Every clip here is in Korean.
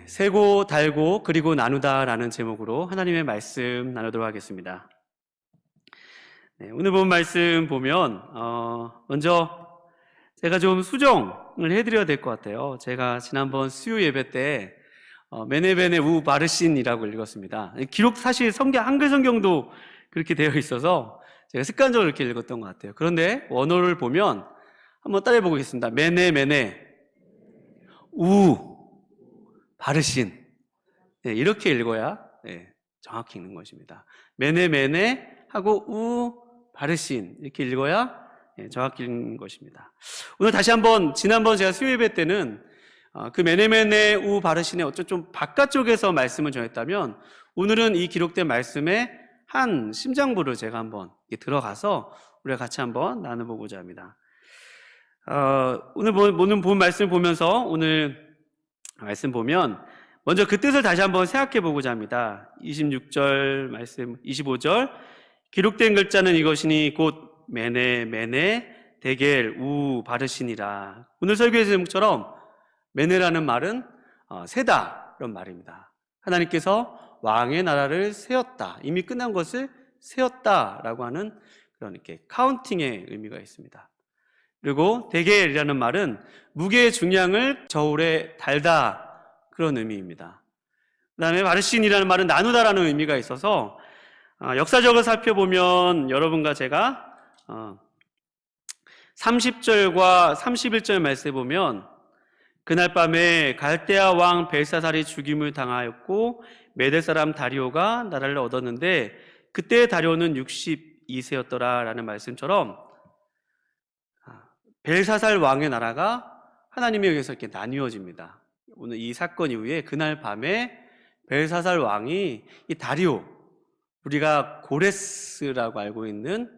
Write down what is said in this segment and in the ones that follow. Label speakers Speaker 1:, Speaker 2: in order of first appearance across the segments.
Speaker 1: 세고 달고 그리고 나누다라는 제목으로 하나님의 말씀 나누도록 하겠습니다. 오늘 본 말씀 보면 먼저 제가 좀 수정을 해드려야 될 것 같아요. 제가 지난번 수요 예배 때 메네베네 우 바르신이라고 읽었습니다. 기록 사실 한글 성경도 그렇게 되어 있어서 제가 습관적으로 이렇게 읽었던 것 같아요. 그런데 원어를 보면 한번 따라해 보겠습니다. 메네 우 바르신, 이렇게 읽어야 정확히 읽는 것입니다. 메네 하고 우 바르신 이렇게 읽어야 정확히 읽는 것입니다. 오늘 다시 한번 지난번 제가 수요 예배 때는 그 메네 우 바르신의 어쩌 좀 바깥쪽에서 말씀을 전했다면 오늘은 이 기록된 말씀의 한 심장부를 제가 한번 들어가서 우리가 같이 한번 나눠보고자 합니다. 오늘 본 말씀을 보면서 오늘 말씀 보면 먼저 그 뜻을 다시 한번 생각해 보고자 합니다. 26절 말씀, 25절 기록된 글자는 이것이니 곧 메네 데겔 우 바르시니라. 오늘 설교의 제목처럼 메네라는 말은 세다 이런 말입니다. 하나님께서 왕의 나라를 세웠다, 이미 끝난 것을 세웠다라고 하는 그런 이렇게 카운팅의 의미가 있습니다. 그리고 데겔이라는 말은 무게의 중량을 저울에 달다, 그런 의미입니다. 그 다음에 바르신이라는 말은 나누다라는 의미가 있어서 역사적으로 살펴보면 여러분과 제가 30절과 31절 말씀에 보면 그날 밤에 갈대아 왕 벨사살이 죽임을 당하였고 메대 사람 다리오가 나라를 얻었는데 그때 다리오는 62세였더라 라는 말씀처럼 벨사살 왕의 나라가 하나님에 의해서 이렇게 나뉘어집니다. 오늘 이 사건 이후에 그날 밤에 벨사살 왕이 이 다리오, 우리가 고레스라고 알고 있는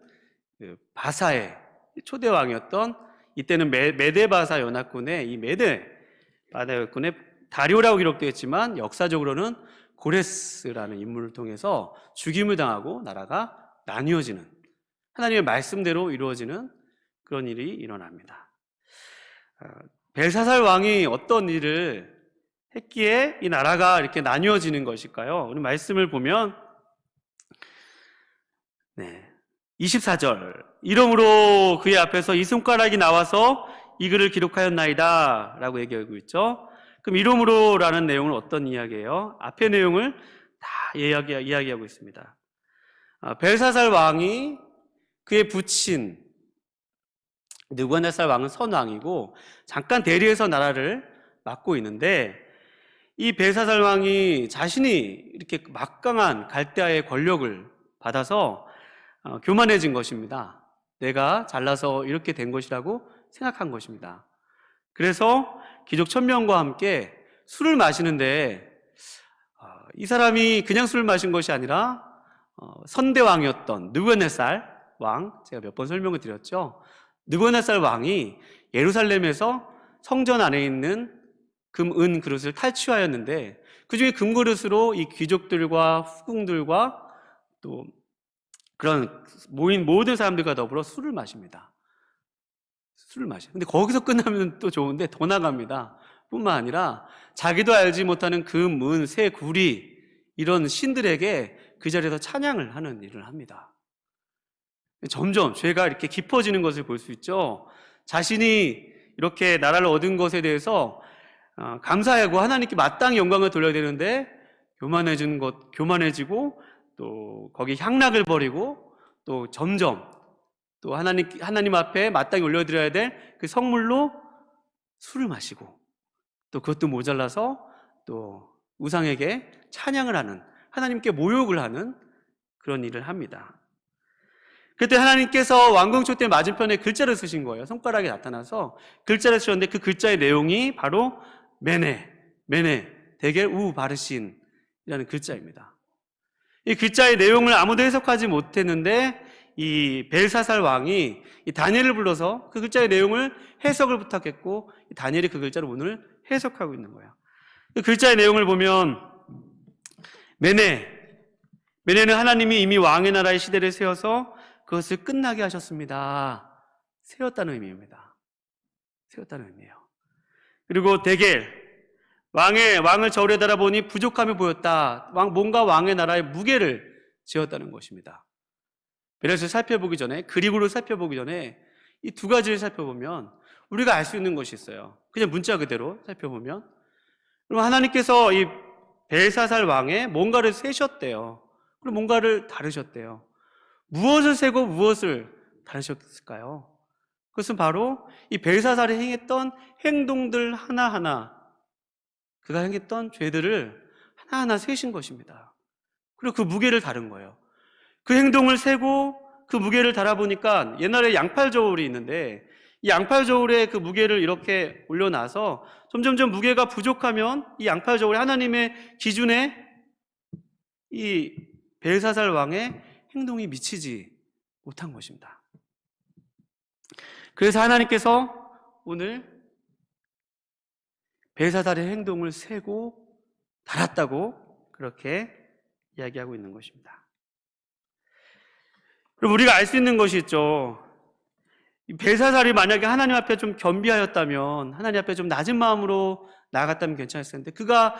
Speaker 1: 그 바사의 초대 왕이었던, 이때는 메데바사 연합군의 이 메데바사 연합군의 다리오라고 기록되어 있지만 역사적으로는 고레스라는 인물을 통해서 죽임을 당하고 나라가 나뉘어지는, 하나님의 말씀대로 이루어지는 그런 일이 일어납니다. 벨사살 왕이 어떤 일을 했기에 이 나라가 이렇게 나뉘어지는 것일까요? 우리 말씀을 보면 24절 이러므로 그의 앞에서 이 손가락이 나와서 이 글을 기록하였나이다 라고 얘기하고 있죠. 그럼 이러므로라는 내용은 어떤 이야기예요? 앞의 내용을 다 이야기하고 있습니다. 벨사살 왕이 그의 부친 느부갓네살 왕은 선왕이고 잠깐 대리해서 나라를 맡고 있는데, 이 벨사살 왕이 자신이 이렇게 막강한 갈대아의 권력을 받아서 교만해진 것입니다. 내가 잘나서 이렇게 된 것이라고 생각한 것입니다. 그래서 귀족 1000명과 함께 술을 마시는데 이 사람이 그냥 술을 마신 것이 아니라 선대왕이었던 느부갓네살 왕, 제가 몇 번 설명을 드렸죠. 느부갓네살 왕이 예루살렘에서 성전 안에 있는 금, 은 그릇을 탈취하였는데 그 중에 금그릇으로 이 귀족들과 후궁들과 또 그런 모인 모든 사람들과 더불어 술을 마십니다. 술을 마셔요. 근데 거기서 끝나면 또 좋은데 더 나갑니다. 뿐만 아니라 자기도 알지 못하는 금, 은, 새, 구리 이런 신들에게 그 자리에서 찬양을 하는 일을 합니다. 점점 죄가 이렇게 깊어지는 것을 볼 수 있죠. 자신이 이렇게 나라를 얻은 것에 대해서 감사하고 하나님께 마땅히 영광을 돌려야 되는데 교만해지고 또 거기 향락을 버리고 또 점점 또 하나님 앞에 마땅히 올려드려야 될 그 성물로 술을 마시고 또 그것도 모자라서 또 우상에게 찬양을 하는, 하나님께 모욕을 하는 그런 일을 합니다. 그때 하나님께서 왕궁초 때 맞은편에 글자를 쓰신 거예요. 손가락이 나타나서 글자를 쓰셨는데 그 글자의 내용이 바로 메네 데겔 우 바르신이라는 글자입니다. 이 글자의 내용을 아무도 해석하지 못했는데 이 벨사살 왕이 이 다니엘을 불러서 그 글자의 내용을 해석을 부탁했고 다니엘이 그 글자를 오늘 해석하고 있는 거예요. 그 글자의 내용을 보면 메네는 하나님이 이미 왕의 나라의 시대를 세워서 그것을 끝나게 하셨습니다. 세웠다는 의미입니다. 세웠다는 의미예요. 그리고 데겔, 왕을 저울에 달아보니 부족함이 보였다. 뭔가 왕의 나라에 무게를 지었다는 것입니다. 베레스를 살펴보기 전에, 그리고를 살펴보기 전에 이 두 가지를 살펴보면 우리가 알 수 있는 것이 있어요. 그냥 문자 그대로 살펴보면, 그럼 하나님께서 이 벨사살 왕에 뭔가를 세셨대요. 그리고 뭔가를 다루셨대요. 무엇을 세고 무엇을 다루셨을까요? 그것은 바로 이 벨사살이 행했던 행동들 하나하나, 그가 행했던 죄들을 하나하나 세신 것입니다. 그리고 그 무게를 다룬 거예요. 그 행동을 세고 그 무게를 달아보니까, 옛날에 양팔 저울이 있는데 이 양팔 저울에 그 무게를 이렇게 올려놔서 점점점 무게가 부족하면 이 양팔 저울이 하나님의 기준에 이 벨사살 왕의 행동이 미치지 못한 것입니다. 그래서 하나님께서 오늘 벨사살의 행동을 세고 달았다고 그렇게 이야기하고 있는 것입니다. 그럼 우리가 알 수 있는 것이 있죠. 벨사살이 만약에 하나님 앞에 좀 겸비하였다면, 하나님 앞에 좀 낮은 마음으로 나아갔다면 괜찮았을 텐데, 그가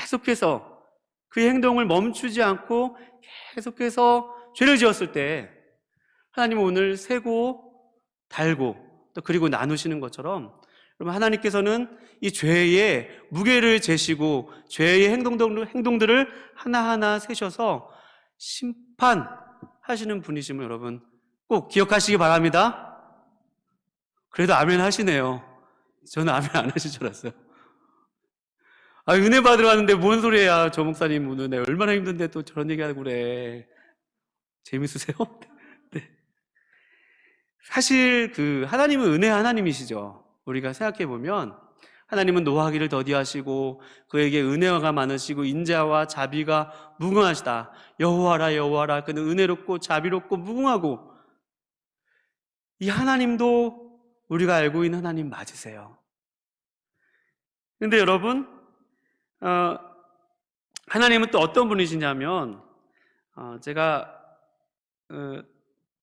Speaker 1: 계속해서 그 행동을 멈추지 않고 계속해서 죄를 지었을 때 하나님은 오늘 세고 달고 또 그리고 나누시는 것처럼, 그러면 하나님께서는 이 죄의 무게를 재시고 죄의 행동들을 하나하나 세셔서 심판하시는 분이심을 여러분 꼭 기억하시기 바랍니다. 그래도 아멘 하시네요. 저는 아멘 안 하실 줄 알았어요. 은혜 받으러 왔는데 뭔 소리야, 저 목사님 오늘 내가 얼마나 힘든데 또 저런 얘기하고 그래. 재밌으세요? 네. 사실 하나님은 은혜 하나님이시죠. 우리가 생각해 보면 하나님은 노하기를 더디하시고 그에게 은혜가 많으시고 인자와 자비가 무궁하시다. 여호와라 여호와라, 그는 은혜롭고 자비롭고 무궁하고. 이 하나님도 우리가 알고 있는 하나님 맞으세요. 그런데 여러분, 하나님은 또 어떤 분이시냐면, 제가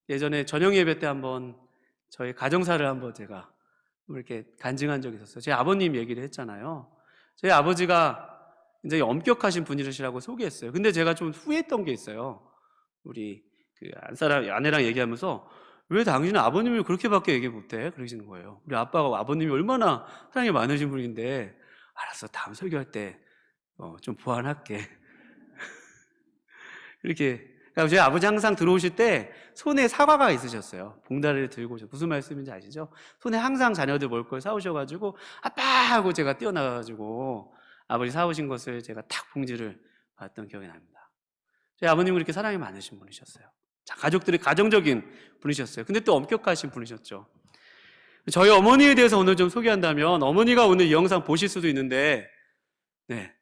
Speaker 1: 예전에 저녁 예배 때 한번 저희 가정사를 한번 제가 이렇게 간증한 적이 있었어요. 제 아버님 얘기를 했잖아요. 저희 아버지가 굉장히 엄격하신 분이시라고 소개했어요. 근데 제가 좀 후회했던 게 있어요. 우리 아내랑 얘기하면서, 왜 당신은 아버님을 그렇게밖에 얘기 못해? 그러시는 거예요. 우리 아빠가 아버님이 얼마나 사랑이 많으신 분인데. 알았어, 다음 설교할 때 좀 보완할게. 이렇게. 그러니까 저희 아버지 항상 들어오실 때 손에 사과가 있으셨어요. 봉다리를 들고 오셔서. 무슨 말씀인지 아시죠? 손에 항상 자녀들 먹을 걸 사오셔가지고 아빠 하고 제가 뛰어나가가지고 아버지 사오신 것을 제가 탁 봉지를 받았던 기억이 납니다. 저희 아버님은 그렇게 사랑이 많으신 분이셨어요. 가족들이 가정적인 분이셨어요. 근데 또 엄격하신 분이셨죠. 저희 어머니에 대해서 오늘 좀 소개한다면, 어머니가 오늘 이 영상 보실 수도 있는데, 네,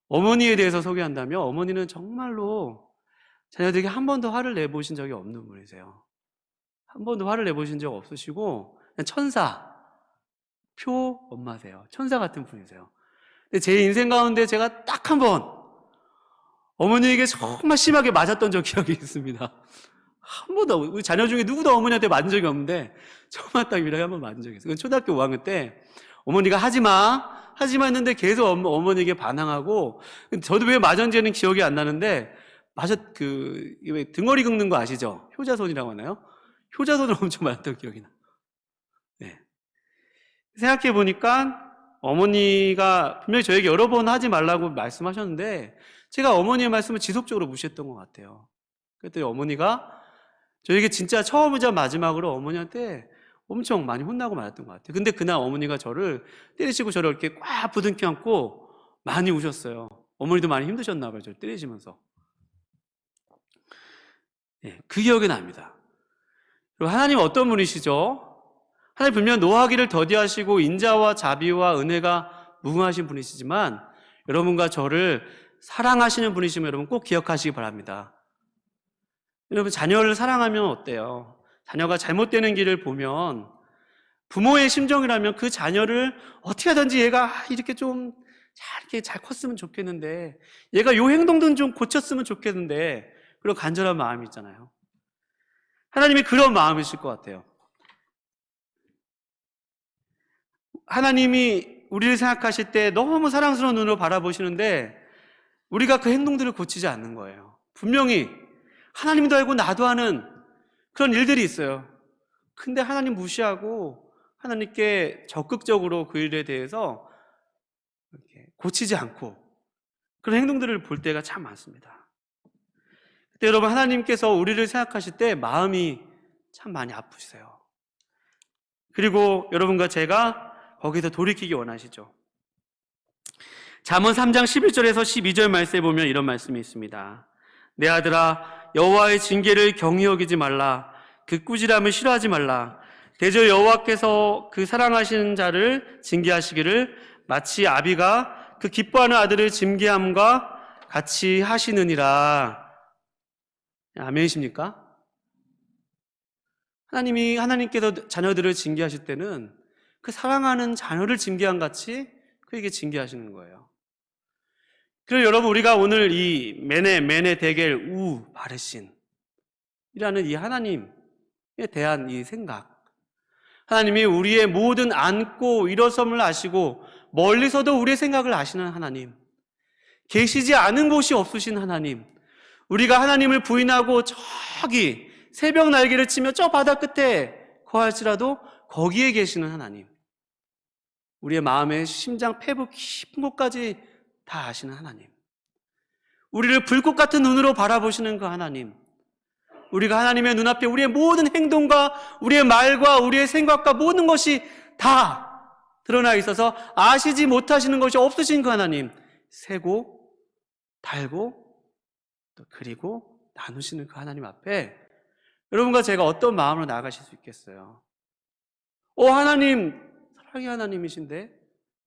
Speaker 1: 어머니에 대해서 소개한다면 어머니는 정말로 자녀들에게 한 번도 화를 내보신 적이 없는 분이세요. 한 번도 화를 내보신 적 없으시고 그냥 천사, 표 엄마세요. 천사 같은 분이세요. 근데 제 인생 가운데 제가 딱 한 번 어머니에게 정말 심하게 맞았던 적 기억이 있습니다. 한 번도, 우리 자녀 중에 누구도 어머니한테 맞은 적이 없는데 저만 딱 유일하게 한 번 맞은 적이 있어요. 초등학교 5학년 때 어머니가 하지마 했는데 계속 어머니에게 반항하고, 저도 왜 맞은지는 기억이 안 나는데, 왜 등어리 긁는 거 아시죠? 효자손이라고 하나요? 효자손을 엄청 맞았던 기억이 나. 네. 생각해 보니까 어머니가 분명히 저에게 여러 번 하지 말라고 말씀하셨는데 제가 어머니의 말씀을 지속적으로 무시했던 것 같아요. 그랬더니 어머니가 저에게 진짜 처음이자 마지막으로 어머니한테 엄청 많이 혼나고 말았던 것 같아요. 근데 그날 어머니가 저를 때리시고 저를 이렇게 꽉 부둥켜 안고 많이 우셨어요. 어머니도 많이 힘드셨나 봐요. 저를 때리시면서. 네, 그 기억이 납니다. 그리고 하나님 어떤 분이시죠? 하나님 분명 노하기를 더디하시고 인자와 자비와 은혜가 무궁하신 분이시지만 여러분과 저를 사랑하시는 분이시면 여러분 꼭 기억하시기 바랍니다. 여러분, 자녀를 사랑하면 어때요? 자녀가 잘못되는 길을 보면 부모의 심정이라면 그 자녀를 어떻게 하든지 얘가 이렇게 좀 이렇게 잘 컸으면 좋겠는데, 얘가 요 행동도 좀 고쳤으면 좋겠는데, 그런 간절한 마음이 있잖아요. 하나님이 그런 마음이실 것 같아요. 하나님이 우리를 생각하실 때 너무 사랑스러운 눈으로 바라보시는데 우리가 그 행동들을 고치지 않는 거예요. 분명히 하나님도 알고 나도 하는 그런 일들이 있어요. 근데 하나님 무시하고 하나님께 적극적으로 그 일에 대해서 이렇게 고치지 않고 그런 행동들을 볼 때가 참 많습니다. 그때 여러분, 하나님께서 우리를 생각하실 때 마음이 참 많이 아프세요. 그리고 여러분과 제가 거기서 돌이키기 원하시죠. 잠언 3장 11절에서 12절 말씀에 보면 이런 말씀이 있습니다. 내 아들아, 여호와의 징계를 경히 여기지 말라. 그 꾸지람을 싫어하지 말라. 대저 여호와께서 그 사랑하시는 자를 징계하시기를 마치 아비가 그 기뻐하는 아들을 징계함과 같이 하시느니라. 아멘이십니까? 하나님께서 자녀들을 징계하실 때는 그 사랑하는 자녀를 징계한 같이 그에게 징계하시는 거예요. 그럼 여러분, 우리가 오늘 이 메네 데겔 우 바르신 이라는 이 하나님에 대한 이 생각, 하나님이 우리의 모든 앉고 일어섬을 아시고 멀리서도 우리의 생각을 아시는 하나님, 계시지 않은 곳이 없으신 하나님, 우리가 하나님을 부인하고 저기 새벽 날개를 치며 저 바다 끝에 거할지라도 거기에 계시는 하나님, 우리의 마음의 심장 폐부 깊은 곳까지 다 아시는 하나님, 우리를 불꽃 같은 눈으로 바라보시는 그 하나님, 우리가 하나님의 눈앞에 우리의 모든 행동과 우리의 말과 우리의 생각과 모든 것이 다 드러나 있어서 아시지 못하시는 것이 없으신 그 하나님, 세고 달고 또 그리고 나누시는 그 하나님 앞에 여러분과 제가 어떤 마음으로 나아가실 수 있겠어요? 하나님 사랑의 하나님이신데?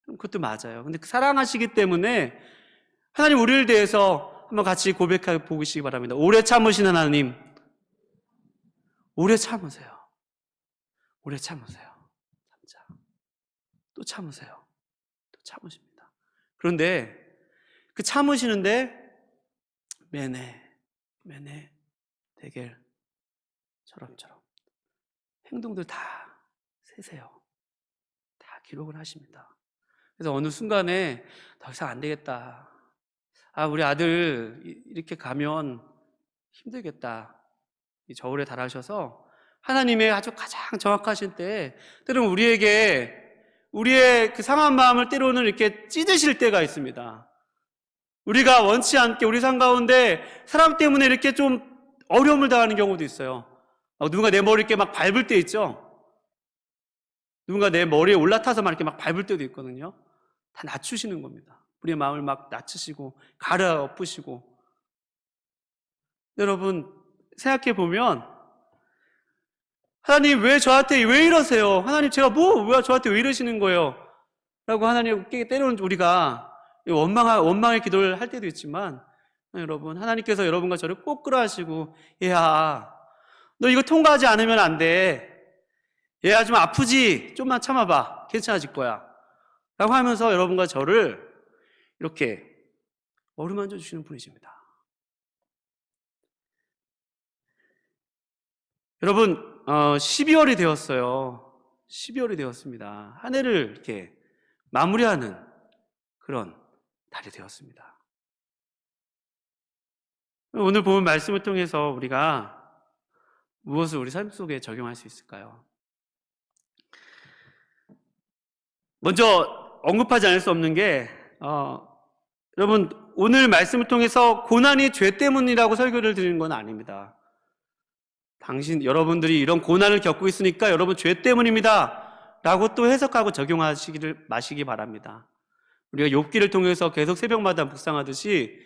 Speaker 1: 그것도 맞아요. 근데 사랑하시기 때문에 하나님 우리를 대해서 한번 같이 고백해 보시기 바랍니다. 오래 참으시는 하나님, 오래 참으세요. 오래 참으세요. 참자. 또 참으세요. 또 참으십니다. 그런데 그 참으시는데 메네 데겔 처럼 행동들 다 세세요. 다 기록을 하십니다. 그래서 어느 순간에 더 이상 안 되겠다. 우리 아들 이렇게 가면 힘들겠다. 이 저울에 달하셔서 하나님의 아주 가장 정확하신 때 때로는 우리의 그 상한 마음을 때로는 이렇게 찢으실 때가 있습니다. 우리가 원치 않게 우리 삶 가운데 사람 때문에 이렇게 좀 어려움을 당하는 경우도 있어요. 누군가 내 머리 이렇게 막 밟을 때 있죠. 누군가 내 머리에 올라타서 막 이렇게 막 밟을 때도 있거든요. 다 낮추시는 겁니다. 우리의 마음을 막 낮추시고 가라엎으시고. 여러분 생각해 보면 하나님 왜 저한테 왜 이러세요? 하나님 제가 왜 저한테 왜 이러시는 거예요? 라고 하나님께 때로는 우리가 원망의 기도를 할 때도 있지만 여러분, 하나님께서 여러분과 저를 꼭 끌어하시고 얘야 너 이거 통과하지 않으면 안 돼. 얘야 좀 아프지? 좀만 참아봐. 괜찮아질 거야. 라고 하면서 여러분과 저를 이렇게 어루만져 주시는 분이십니다. 여러분 12월이 되었어요. 12월이 되었습니다. 한 해를 이렇게 마무리하는 그런 달이 되었습니다. 오늘 본 말씀을 통해서 우리가 무엇을 우리 삶 속에 적용할 수 있을까요? 먼저 언급하지 않을 수 없는 게 여러분 오늘 말씀을 통해서 고난이 죄 때문이라고 설교를 드리는 건 아닙니다. 여러분들이 이런 고난을 겪고 있으니까 여러분 죄 때문입니다 라고 또 해석하고 적용하시기를 마시기 바랍니다. 우리가 욥기를 통해서 계속 새벽마다 묵상하듯이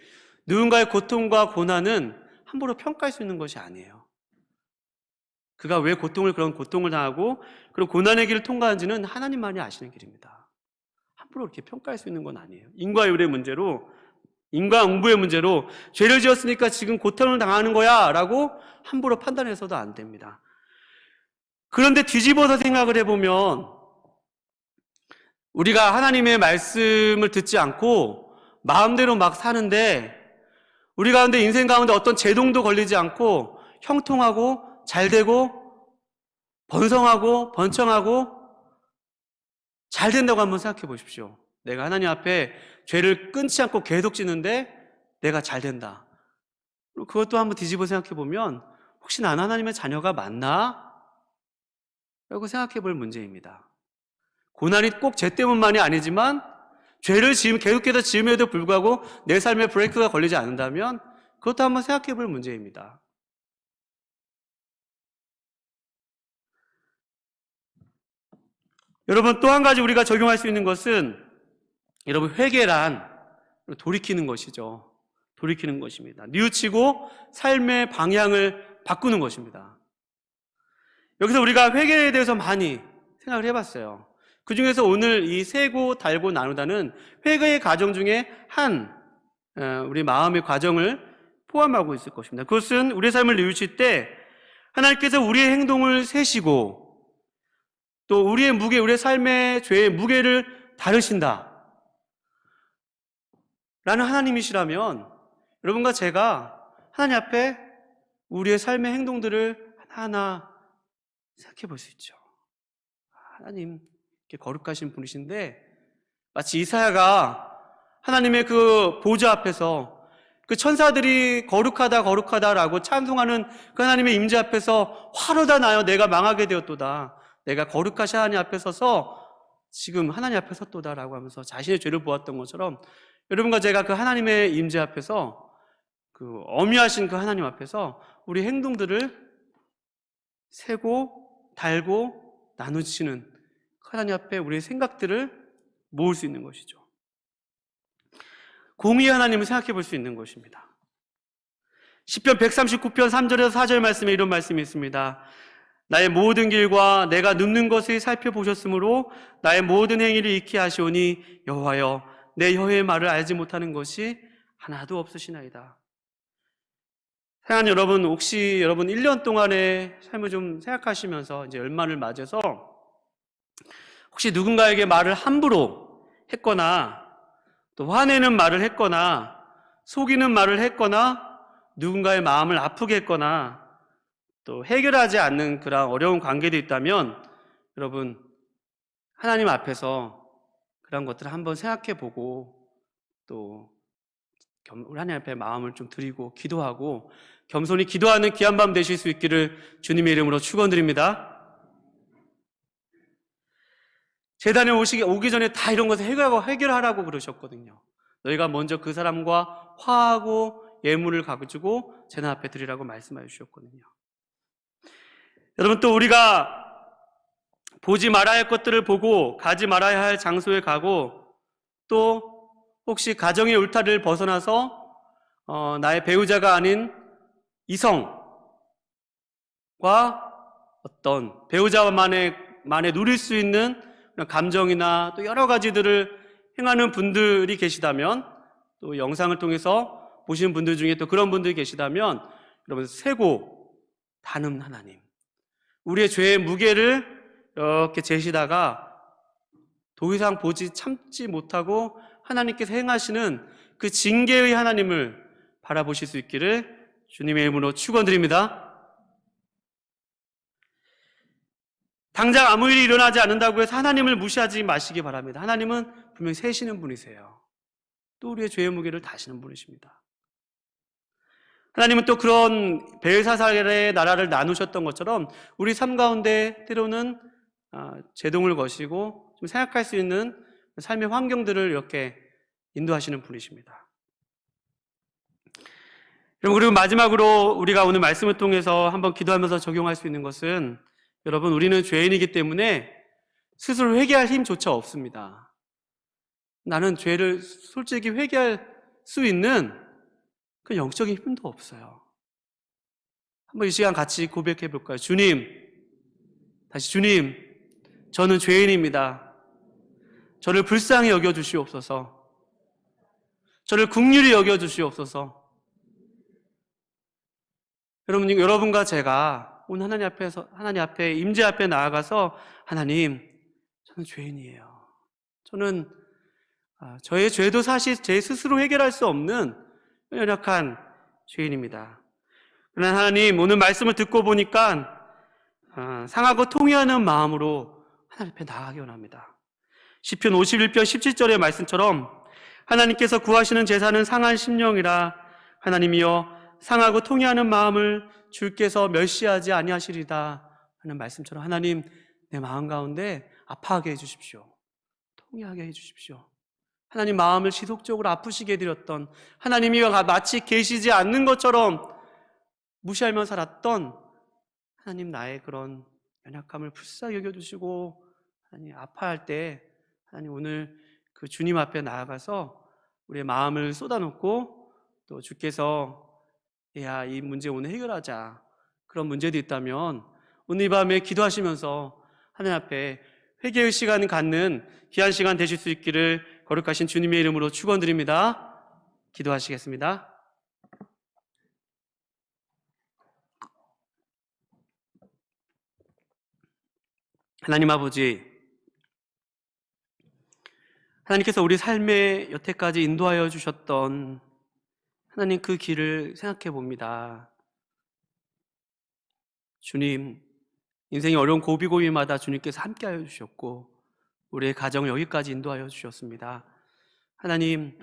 Speaker 1: 누군가의 고통과 고난은 함부로 평가할 수 있는 것이 아니에요. 그가 왜 그런 고통을 당하고 그런 고난의 길을 통과한지는 하나님만이 아시는 길입니다. 함부로 이렇게 평가할 수 있는 건 아니에요. 인과응보의 문제로 죄를 지었으니까 지금 고통을 당하는 거야 라고 함부로 판단해서도 안 됩니다. 그런데 뒤집어서 생각을 해보면 우리가 하나님의 말씀을 듣지 않고 마음대로 막 사는데 우리 가운데 인생 가운데 어떤 제동도 걸리지 않고 형통하고 잘되고 번성하고 번창하고 잘 된다고 한번 생각해 보십시오. 내가 하나님 앞에 죄를 끊지 않고 계속 짓는데 내가 잘 된다. 그것도 한번 뒤집어 생각해 보면 혹시 난 하나님의 자녀가 맞나? 라고 생각해 볼 문제입니다. 고난이 꼭 죄 때문만이 아니지만 죄를 계속해서 지음에도 불구하고 내 삶에 브레이크가 걸리지 않는다면 그것도 한번 생각해 볼 문제입니다. 여러분, 또 한 가지 우리가 적용할 수 있는 것은 여러분, 회개란 돌이키는 것이죠. 돌이키는 것입니다. 뉘우치고 삶의 방향을 바꾸는 것입니다. 여기서 우리가 회개에 대해서 많이 생각을 해봤어요. 그 중에서 오늘 이 세고, 달고, 나누다는 회개의 과정 중에 우리 마음의 과정을 포함하고 있을 것입니다. 그것은 우리의 삶을 뉘우칠 때 하나님께서 우리의 행동을 세시고 또 우리의 무게, 우리의 삶의 죄의 무게를 다루신다 라는 하나님이시라면 여러분과 제가 하나님 앞에 우리의 삶의 행동들을 하나하나 생각해 볼 수 있죠. 하나님, 이렇게 거룩하신 분이신데 마치 이사야가 하나님의 그 보좌 앞에서 그 천사들이 거룩하다 거룩하다라고 찬송하는 그 하나님의 임재 앞에서 화로다 나여 내가 망하게 되었도다. 내가 거룩하신 하나님 앞에 서서 지금 하나님 앞에 섰도다라고 하면서 자신의 죄를 보았던 것처럼 여러분과 제가 그 하나님의 임재 앞에서 그 엄위하신 그 하나님 앞에서 우리 행동들을 세고 달고 나누시는 하나님 앞에 우리의 생각들을 모을 수 있는 것이죠. 공의의 하나님을 생각해 볼 수 있는 것입니다. 시편 139편 3절에서 4절 말씀에 이런 말씀이 있습니다. 나의 모든 길과 내가 눕는 것을 살펴보셨으므로 나의 모든 행위를 익히 하시오니 여호와여 내 혀의 말을 알지 못하는 것이 하나도 없으시나이다. 사랑하는 여러분, 혹시 여러분 1년 동안의 삶을 좀 생각하시면서 이제 연말을 맞아서 혹시 누군가에게 말을 함부로 했거나 또 화내는 말을 했거나 속이는 말을 했거나 누군가의 마음을 아프게 했거나 또 해결하지 않는 그런 어려운 관계도 있다면 여러분 하나님 앞에서 그런 것들을 한번 생각해 보고 또 우리 하나님 앞에 마음을 좀 드리고 기도하고 겸손히 기도하는 귀한 밤 되실 수 있기를 주님의 이름으로 축원드립니다. 제단에 오기 전에 다 이런 것을 해결하라고 그러셨거든요. 너희가 먼저 그 사람과 화하고 예물을 가지고 제단 앞에 드리라고 말씀해 주셨거든요. 여러분, 또 우리가 보지 말아야 할 것들을 보고 가지 말아야 할 장소에 가고 또 혹시 가정의 울타리를 벗어나서 나의 배우자가 아닌 이성과 어떤 배우자만에 누릴 수 있는 감정이나 또 여러 가지들을 행하는 분들이 계시다면 또 영상을 통해서 보시는 분들 중에 또 그런 분들이 계시다면 여러분 세고 다는 하나님, 우리의 죄의 무게를 이렇게 재시다가 더 이상 참지 못하고 하나님께서 행하시는 그 징계의 하나님을 바라보실 수 있기를 주님의 이름으로 축원드립니다. 당장 아무 일이 일어나지 않는다고 해서 하나님을 무시하지 마시기 바랍니다. 하나님은 분명히 세시는 분이세요. 또 우리의 죄의 무게를 다시는 분이십니다. 하나님은 또 그런 벨사살의 나라를 나누셨던 것처럼 우리 삶 가운데 때로는 제동을 거시고 좀 생각할 수 있는 삶의 환경들을 이렇게 인도하시는 분이십니다. 여러분, 그리고 마지막으로 우리가 오늘 말씀을 통해서 한번 기도하면서 적용할 수 있는 것은 여러분, 우리는 죄인이기 때문에 스스로 회개할 힘조차 없습니다. 나는 죄를 솔직히 회개할 수 있는 그 영적인 힘도 없어요. 한번 이 시간 같이 고백해 볼까요? 주님, 저는 죄인입니다. 저를 불쌍히 여겨주시옵소서. 저를 긍휼히 여겨주시옵소서. 여러분과 제가 오늘 하나님 앞에 임재 앞에 나아가서 하나님, 저는 죄인이에요. 저는 저의 죄도 사실 제 스스로 해결할 수 없는 연약한 죄인입니다. 그러나 하나님, 오늘 말씀을 듣고 보니까 상하고 통회하는 마음으로 하나님 앞에 나아가기 원합니다. 시편 51편 17절의 말씀처럼 하나님께서 구하시는 제사는 상한 심령이라 하나님이여 상하고 통회하는 마음을 주께서 멸시하지 아니하시리다 하는 말씀처럼 하나님 내 마음 가운데 아파하게 해주십시오. 통회하게 해주십시오. 하나님 마음을 지속적으로 아프시게 해드렸던 하나님이 마치 계시지 않는 것처럼 무시하며 살았던 하나님 나의 그런 연약함을 불쌍히 여겨주시고 하나님 아파할 때 하나님 오늘 그 주님 앞에 나아가서 우리의 마음을 쏟아놓고 또 주께서 야, 이 문제 오늘 해결하자 그런 문제도 있다면 오늘 이 밤에 기도하시면서 하나님 앞에 회개의 시간을 갖는 귀한 시간 되실 수 있기를 거룩하신 주님의 이름으로 축원드립니다. 기도하시겠습니다. 하나님 아버지, 하나님께서 우리 삶에 여태까지 인도하여 주셨던 하나님 그 길을 생각해 봅니다. 주님, 인생의 어려운 고비고비마다 주님께서 함께하여 주셨고 우리의 가정을 여기까지 인도하여 주셨습니다. 하나님,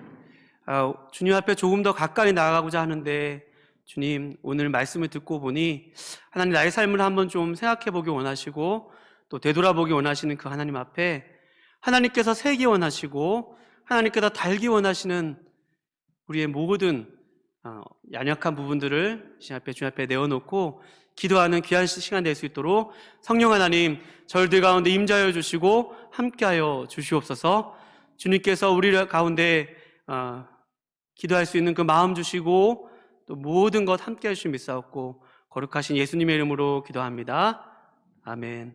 Speaker 1: 주님 앞에 조금 더 가까이 나아가고자 하는데 주님 오늘 말씀을 듣고 보니 하나님 나의 삶을 한번 좀 생각해 보기 원하시고 또 되돌아보기 원하시는 그 하나님 앞에 하나님께서 세기 원하시고 하나님께서 달기 원하시는 우리의 모든 연약한 부분들을 주님 앞에 내어놓고 기도하는 귀한 시간 될 수 있도록 성령 하나님 저희들 가운데 임재하여 주시고 함께하여 주시옵소서. 주님께서 우리 가운데 기도할 수 있는 그 마음 주시고 또 모든 것 함께해 주시면 믿사옵고 거룩하신 예수님의 이름으로 기도합니다. 아멘.